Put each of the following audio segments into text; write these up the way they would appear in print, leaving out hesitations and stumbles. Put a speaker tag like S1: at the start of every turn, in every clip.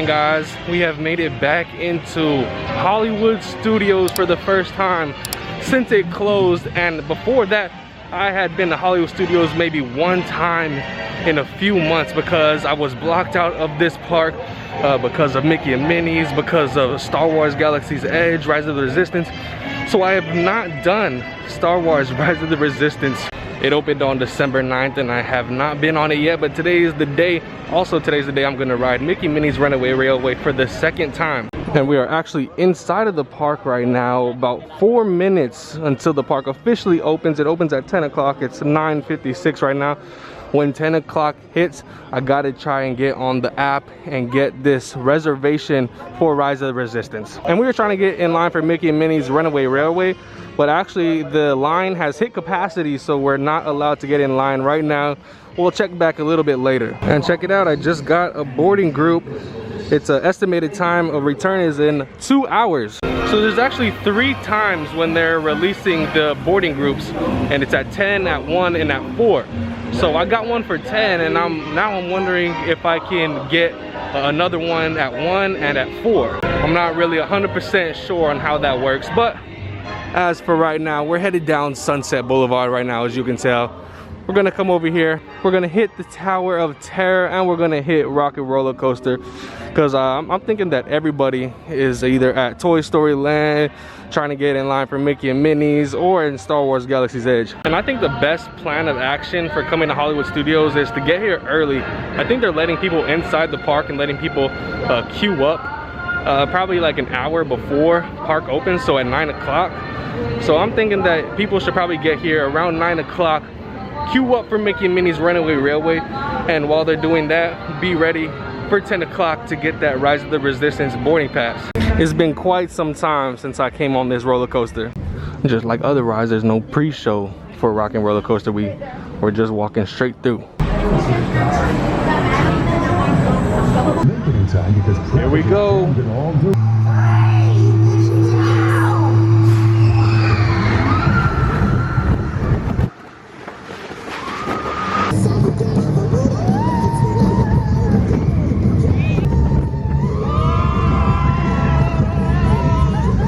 S1: And guys, we have made it back into Hollywood Studios for the first time since it closed. And before that, I had been to Hollywood Studios maybe one time in a few months because I was blocked out of this park because of Mickey and Minnie's, because of Star Wars Galaxy's Edge, Rise of the Resistance. So I have not done Star Wars Rise of the Resistance. It opened on December 9th and I have not been on it yet, but today is the day. Also, today's the day I'm gonna ride Mickey Minnie's Runaway Railway for the second time. And we are actually inside of the park right now, about 4 minutes until the park officially opens. It opens at 10 o'clock, it's 9:56 right now. When 10 o'clock hits, I gotta try and get on the app and get this reservation for Rise of the Resistance. And we were trying to get in line for Mickey and Minnie's Runaway Railway, but actually the line has hit capacity, so we're not allowed to get in line right now. We'll check back a little bit later. And check it out, I just got a boarding group. It's an estimated time of return is in 2 hours. So there's actually 3 times when they're releasing the boarding groups, and it's at 10, at 1, and at 4. So I got one for 10, and now I'm wondering if I can get another one at 1 and at 4. I'm not really 100% sure on how that works, but as for right now, we're headed down Sunset Boulevard right now, as you can tell. We're gonna come over here, we're gonna hit the Tower of Terror, and we're gonna hit Rocket Roller Coaster, because I'm thinking that everybody is either at Toy Story Land trying to get in line for Mickey and Minnie's, or in Star Wars Galaxy's Edge. And I think the best plan of action for coming to Hollywood Studios is to get here early. I think they're letting people inside the park and letting people queue up probably like an hour before park opens, so at 9 o'clock. So I'm thinking that people should probably get here around 9 o'clock, queue up for Mickey and Minnie's Runaway Railway, and while they're doing that, be ready for 10 o'clock to get that Rise of the Resistance boarding pass. It's been quite some time since I came on this roller coaster. Just like other rides, there's no pre-show for Rock and Roller Coaster. We're just walking straight through. Here we go.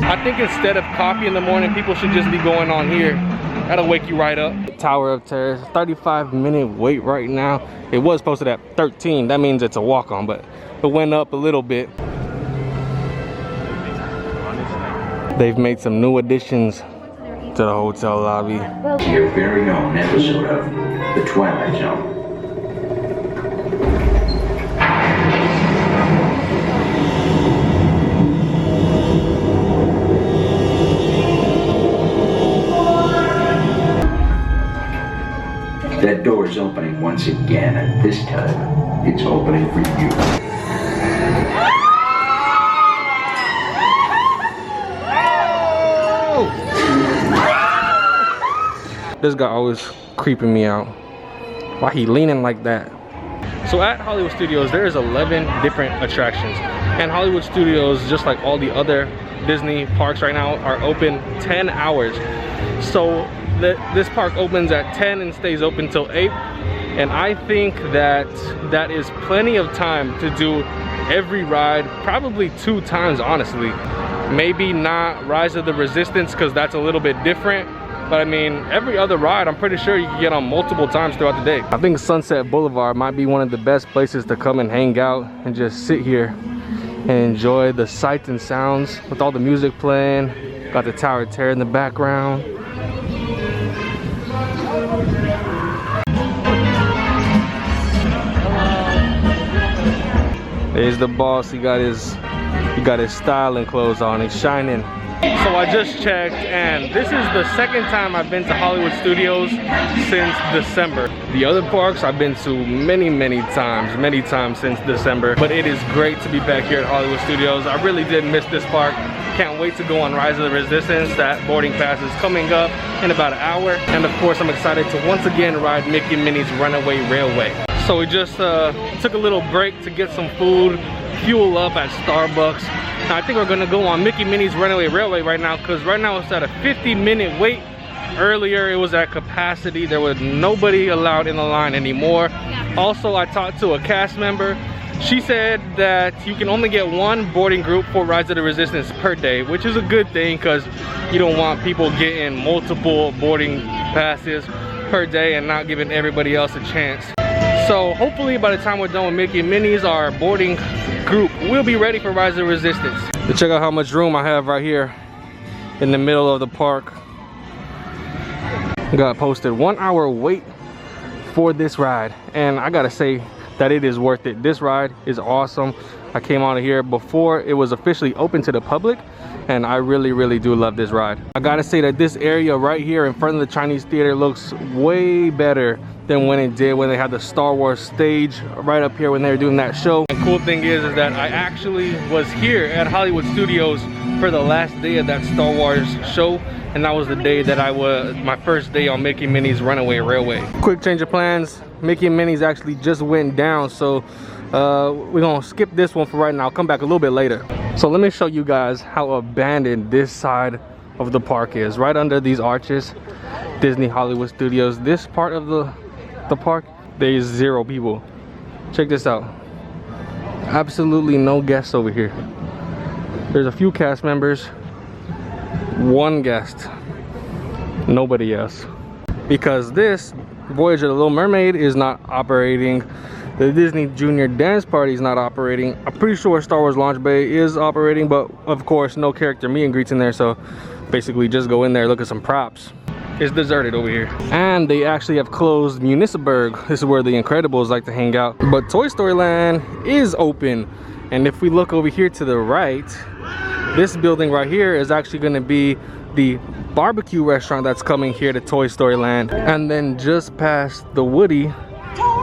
S1: I think instead of coffee in the morning, people should just be going on here. That'll wake you right up. Tower of Terror, 35-minute wait right now. It was posted at 13. That means it's a walk-on, but it went up a little bit. They've made some new additions to the hotel lobby.
S2: Your very own episode of The Twilight Zone. That door is opening once again, and this time, it's opening for you.
S1: This guy always creeping me out. Why he leaning like that? So at Hollywood Studios, there's 11 different attractions. And Hollywood Studios, just like all the other Disney parks right now, are open 10 hours. So this park opens at 10 and stays open till 8, and I think that that is plenty of time to do every ride, probably 2 times honestly. Maybe not Rise of the Resistance, because that's a little bit different, but I mean every other ride I'm pretty sure you can get on multiple times throughout the day. I think Sunset Boulevard might be one of the best places to come and hang out and just sit here and enjoy the sights and sounds with all the music playing. Got the Tower of Terror in the background. There's the boss. He got his styling clothes on. He's shining. So I just checked, and this is the second time I've been to Hollywood Studios since December. The other parks I've been to many times since December, but it is great to be back here at Hollywood Studios. I really did miss this park. Can't wait to go on Rise of the Resistance. That boarding pass is coming up in about an hour. And of course, I'm excited to once again ride Mickey and Minnie's Runaway Railway. So we just took a little break to get some food, fuel up at Starbucks. Now I think we're gonna go on Mickey and Minnie's Runaway Railway right now, because right now it's at a 50-minute wait. Earlier it was at capacity. There was nobody allowed in the line anymore. Also, I talked to a cast member. She said that you can only get one boarding group for Rise of the Resistance per day, which is a good thing because you don't want people getting multiple boarding passes per day and not giving everybody else a chance. So hopefully by the time we're done with Mickey and Minnie's, our boarding group will be ready for Rise of the Resistance. But check out how much room I have right here in the middle of the park. Got posted 1 hour wait for this ride, and I gotta say that it is worth it. This ride is awesome. I came out of here before it was officially open to the public, and I really do love this ride. I gotta say that this area right here in front of the Chinese theater looks way better than when it did when they had the Star Wars stage right up here when they were doing that show. And cool thing is that I actually was here at Hollywood Studios for the last day of that Star Wars show, and that was the day that my first day on Mickey and Minnie's Runaway Railway. Quick change of plans. Mickey and Minnie's actually just went down, so we're gonna skip this one for right now. I'll come back a little bit later. So let me show you guys how abandoned this side of the park is. Right under these arches, Disney Hollywood Studios. This part of the park, there's 0 people. Check this out. Absolutely no guests over here. There's a few cast members, 1 guest, nobody else. Because this Voyage of the Little Mermaid is not operating. The Disney Junior Dance Party is not operating. I'm pretty sure Star Wars Launch Bay is operating, but of course no character meet and greets in there, so basically just go in there, look at some props. It's deserted over here. And they actually have closed Municipalburg. This is where the Incredibles like to hang out. But Toy Story Land is open. And if we look over here to the right, this building right here is actually gonna be the barbecue restaurant that's coming here to Toy Story Land. And then just past the Woody,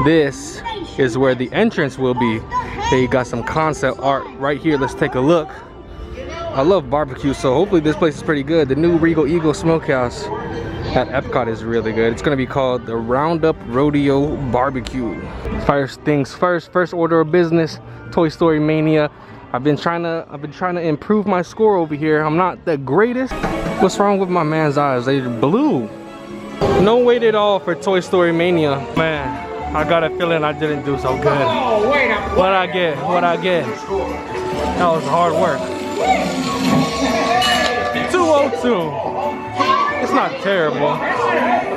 S1: this is where the entrance will be. They got some concept art right here. Let's take a look. I love barbecue, so hopefully this place is pretty good. The new Regal Eagle Smokehouse at Epcot is really good. It's gonna be called the Roundup Rodeo Barbecue. First things first order of business, Toy Story Mania. I've been trying to improve my score over here. I'm not the greatest. What's wrong with my man's eyes? They're blue. No wait at all for Toy Story Mania. Man, I got a feeling I didn't do so good.
S3: Oh, wait up.
S1: What'd I get? That was hard work. 202. It's not terrible.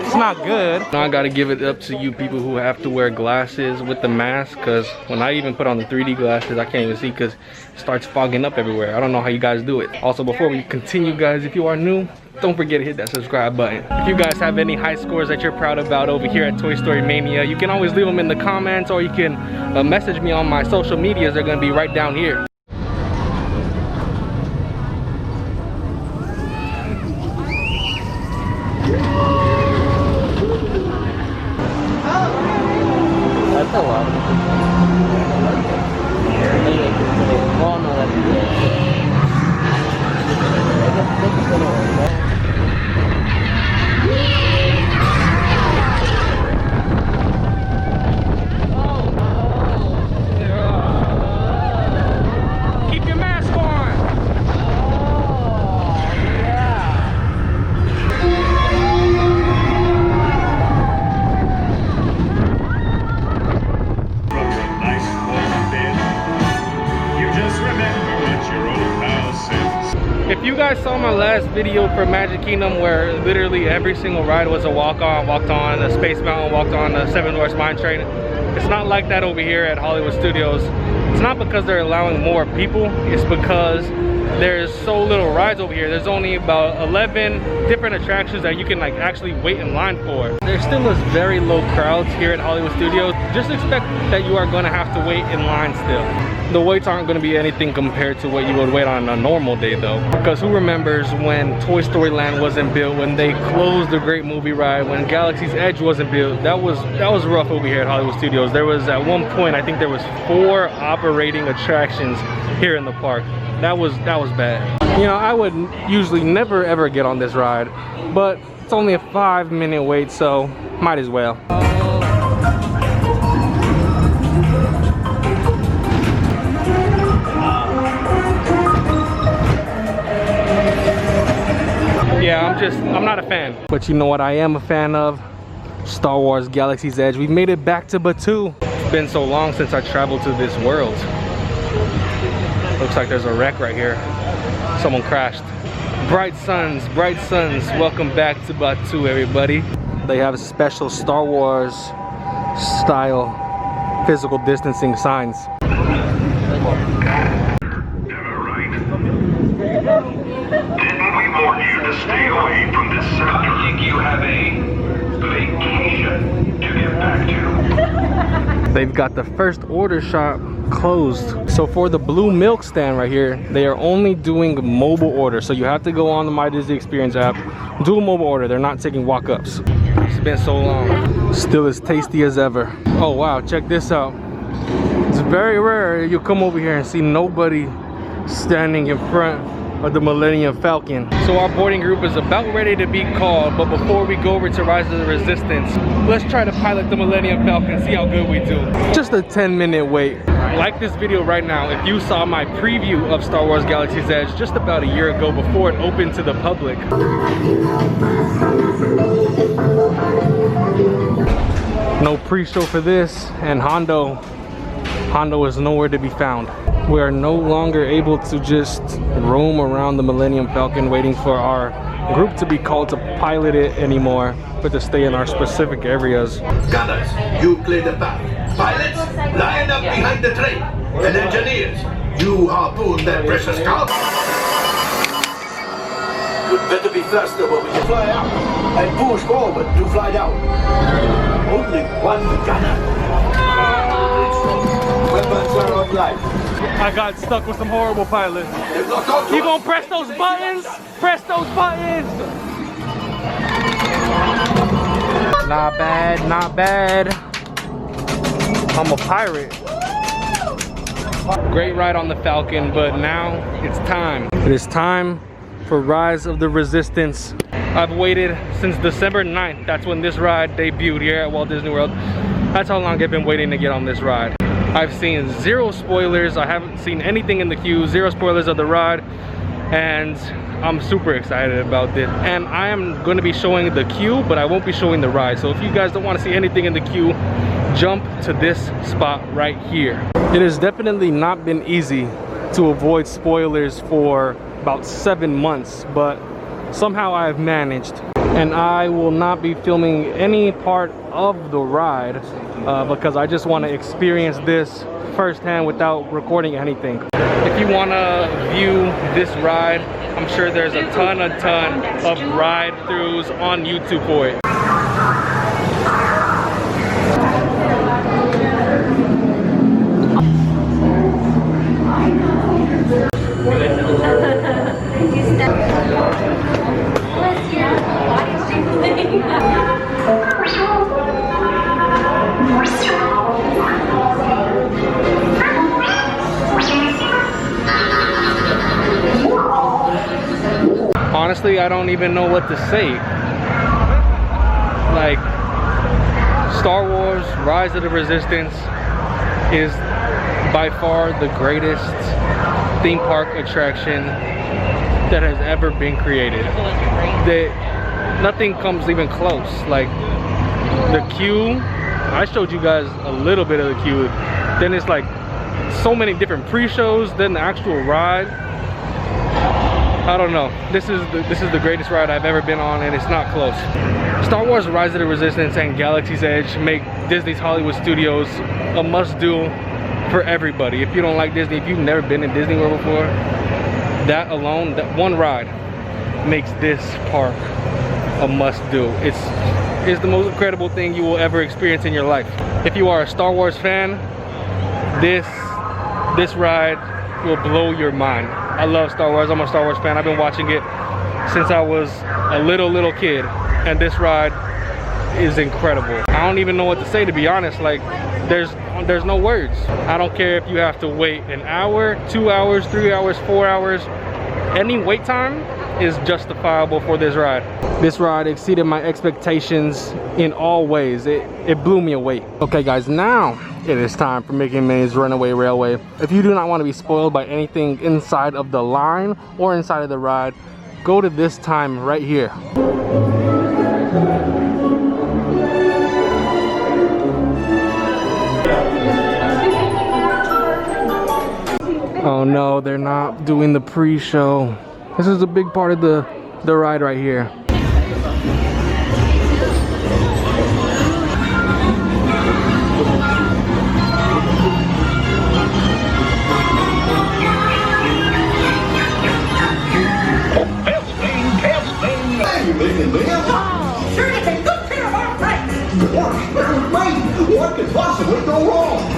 S1: It's not good. Now I gotta give it up to you people who have to wear glasses with the mask, because when I even put on the 3D glasses, I can't even see because it starts fogging up everywhere. I don't know how you guys do it. Also, before we continue, guys, if you are new, don't forget to hit that subscribe button. If you guys have any high scores that you're proud about over here at Toy Story Mania, you can always leave them in the comments, or you can message me on my social medias. They're gonna be right down here.
S4: That's a lot.
S1: Keep your mask on. If you guys saw my last video for Magic Kingdom, where literally every single ride was a walk-on, walked on, the Space Mountain walked on, the Seven Dwarfs Mine Train, it's not like that over here at Hollywood Studios. It's not because they're allowing more people, it's because there's so little rides over here. There's only about 11 different attractions that you can like actually wait in line for. There still is very low crowds here at Hollywood Studios. Just expect that you are gonna have to wait in line still. The waits aren't gonna be anything compared to what you would wait on a normal day though. Because who remembers when Toy Story Land wasn't built, when they closed the Great Movie Ride, when Galaxy's Edge wasn't built? That was rough over here at Hollywood Studios. There was at one point, I think there was 4 operating attractions here in the park. That was bad. You know, I would usually never ever get on this ride, but it's only a 5-minute wait, so might as well. Yeah, I'm not a fan. But you know what I am a fan of? Star Wars Galaxy's Edge. We've made it back to Batuu. been so long since I traveled to this world. Looks like there's a wreck right here. Someone crashed. Bright suns, welcome back to Batu, everybody. They have special Star Wars style physical distancing signs.
S3: We warn you to stay away from this sector. I think you have a vacation to get back to.
S1: They've got the first order shop closed. So for the blue milk stand right here, they are only doing mobile order. So you have to go on the My Disney Experience app, do a mobile order. They're not taking walk-ups. It's been so long. Still as tasty as ever. Oh wow, check this out. It's very rare you come over here and see nobody standing in front of the Millennium Falcon. So our boarding group is about ready to be called, but before we go over to Rise of the Resistance, let's try to pilot the Millennium Falcon, see how good we do. Just a 10-minute wait. Like this video right now if you saw my preview of Star Wars Galaxy's Edge just about a year ago before it opened to the public. No pre-show for this, and Hondo is nowhere to be found. We are no longer able to just roam around the Millennium Falcon waiting for our group to be called to pilot it anymore, but to stay in our specific areas.
S5: Gunners, you clear the path. Pilots, line up behind the train. And engineers, you harpoon that precious cargo. You'd better be faster when you fly out. And push forward to fly down. Only one gunner. Weapons are of life.
S1: I got stuck with some horrible pilots. You gonna press those buttons? Press those buttons! Not bad, not bad. I'm a pirate. Great ride on the Falcon, but now it's time. It is time for Rise of the Resistance. I've waited since December 9th. That's when this ride debuted here at Walt Disney World. That's how long I've been waiting to get on this ride. I've seen zero spoilers. I haven't seen anything in the queue. Zero spoilers of the ride. And I'm super excited about this. And I am going to be showing the queue, but I won't be showing the ride. So if you guys don't want to see anything in the queue, jump to this spot right here. It has definitely not been easy to avoid spoilers for about 7 months, but somehow I've managed. And I will not be filming any part of the ride because I just want to experience this firsthand without recording anything. If you want to view this ride, I'm sure there's a ton of ride-throughs on YouTube for it. Honestly, I don't even know what to say. Like, Star Wars Rise of the Resistance is by far the greatest theme park attraction that has ever been created. Nothing comes even close. Like, the queue, I showed you guys a little bit of the queue. Then it's like so many different pre-shows, then the actual ride. I don't know. This is the greatest ride I've ever been on, and it's not close. Star Wars Rise of the Resistance and Galaxy's Edge make Disney's Hollywood Studios a must-do for everybody. If you don't like Disney, if you've never been in Disney World before, that alone, that one ride makes this park a must-do. It's the most incredible thing you will ever experience in your life. If you are a Star Wars fan, this ride will blow your mind. I love Star Wars. I'm a Star Wars fan. I've been watching it since I was a little kid, and this ride is incredible. I don't even know what to say, to be honest. Like, there's no words. I don't care if you have to wait an hour, 2 hours, 3 hours, 4 hours. Any wait time is justifiable for this ride. This ride exceeded my expectations in all ways. It blew me away. Okay guys, now it is time for Mickey and Minnie's Runaway Railway. If you do not want to be spoiled by anything inside of the line or inside of the ride, go to this time right here. Oh no, they're not doing the pre-show. This is a big part of the ride right here.
S6: Sure to take good care of our friends. What could possibly go wrong?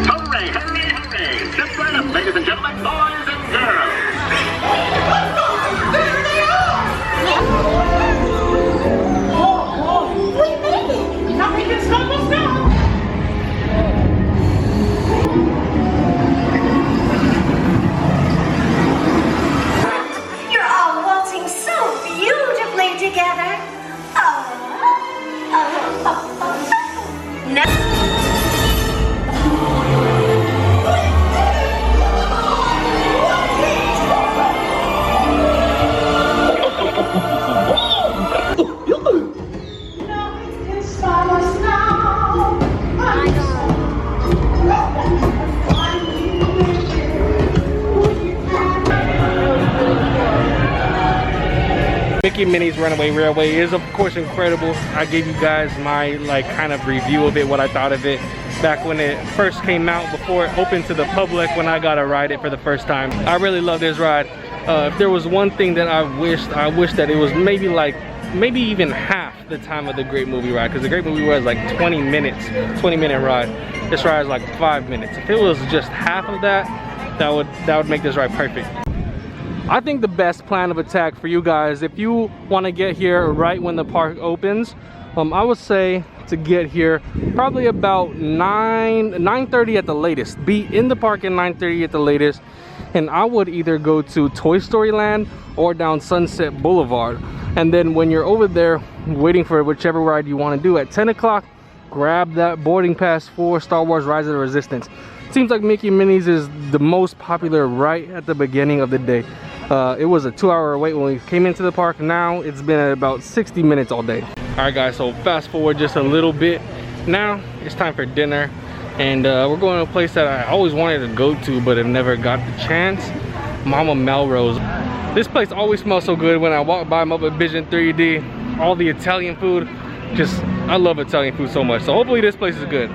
S6: Hooray, hooray, hooray! Step right up, ladies and gentlemen, boys and girls. There they are! Oh, we made it! Nothing can stop us now!
S7: Together. No. Nothing can stop us now.
S1: Mickey Minnie's Runaway Railway is of course incredible. I gave you guys my kind of review of it, what I thought of it back when it first came out, before it opened to the public, when I got to ride it for the first time. I really love this ride. If there was one thing that I wish that it was maybe even half the time of the Great Movie Ride, because the Great Movie Ride is like 20 minutes, 20-minute ride. This ride is like 5 minutes. If it was just half of that, that would make this ride perfect. I think the best plan of attack for you guys, if you want to get here right when the park opens, I would say to get here probably about 9:30 at the latest. Be in the park at 9:30 at the latest, and I would either go to Toy Story Land or down Sunset Boulevard. And then when you're over there waiting for whichever ride you want to do at 10 o'clock, grab that boarding pass for Star Wars Rise of the Resistance. Seems like Mickey Minnie's is the most popular right at the beginning of the day. It was a 2-hour wait when we came into the park. Now it's been at about 60 minutes all day. All right guys, so fast forward just a little bit. Now it's time for dinner, and we're going to a place that I always wanted to go to but have never got the chance. Mama Melrose. This place always smells so good when I walk by them up at Vision 3D. All the Italian food, I love Italian food so much. So hopefully this place is good.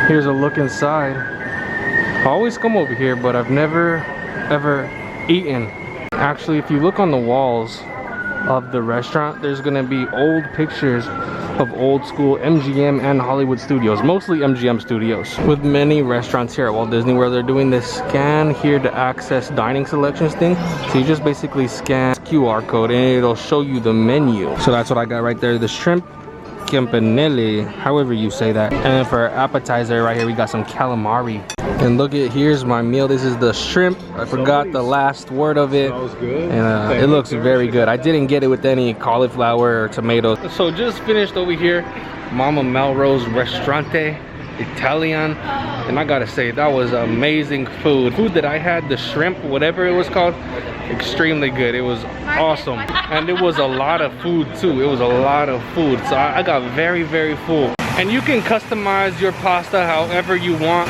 S1: Here's a look inside. I always come over here, but I've never ever eaten. Actually, if you look on the walls of the restaurant, there's gonna be old pictures of old school MGM and Hollywood studios, mostly MGM studios. With many restaurants here at Walt Disney World, they're doing this scan here to access dining selections thing. So you just basically scan QR code and it'll show you the menu. So that's what I got right there, the shrimp campanelli, however you say that. And then for appetizer right here, we got some calamari. And look at, here's my meal. This is the shrimp. I forgot the last word of it. That was good. And it looks very good. I didn't get it with any cauliflower or tomatoes. So just finished over here, Mama Melrose Restaurante Italian. And I gotta say, that was amazing food. Food that I had, the shrimp, whatever it was called, extremely good. It was awesome. And it was a lot of food too. It was a lot of food. So I got very, very full. And you can customize your pasta however you want.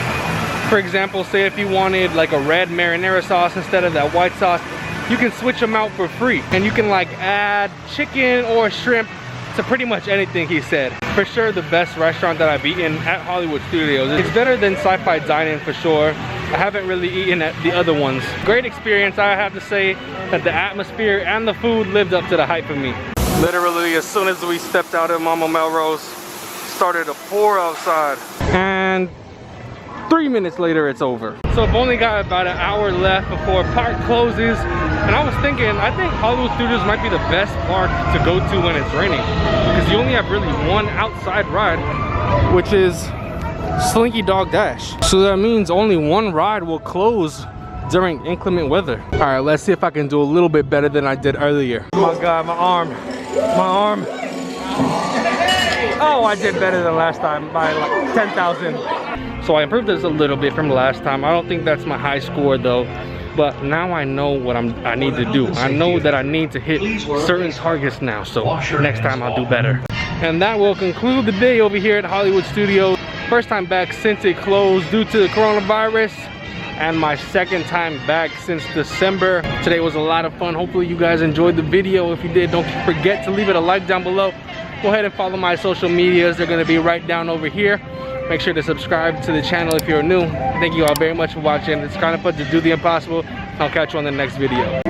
S1: For example, say if you wanted like a red marinara sauce instead of that white sauce, you can switch them out for free. And you can like add chicken or shrimp to pretty much anything, he said. For sure the best restaurant that I've eaten at Hollywood Studios. It's better than Sci-Fi Dine-In for sure. I haven't really eaten at the other ones. Great experience. I have to say that the atmosphere and the food lived up to the hype for me. Literally as soon as we stepped out of Mama Melrose, started to pour outside. And 3 minutes later, it's over. So I've only got about an hour left before park closes. And I was thinking, I think Hollywood Studios might be the best park to go to when it's raining. Because you only have really one outside ride, which is Slinky Dog Dash. So that means only one ride will close during inclement weather. All right, let's see if I can do a little bit better than I did earlier. Oh my God, my arm. Oh, I did better than last time by like 10,000. So I improved this a little bit from last time. I don't think that's my high score though. But now I know what I need to do. I know that I need to hit certain targets now. So next time I'll do better. And that will conclude the day over here at Hollywood Studios. First time back since it closed due to the coronavirus, and my second time back since December. Today was a lot of fun. Hopefully you guys enjoyed the video. If you did, don't forget to leave it a like down below. Go ahead and follow my social medias. They're gonna be right down over here. Make sure to subscribe to the channel if you're new. Thank you all very much for watching. It's kind of fun to do the impossible. I'll catch you on the next video.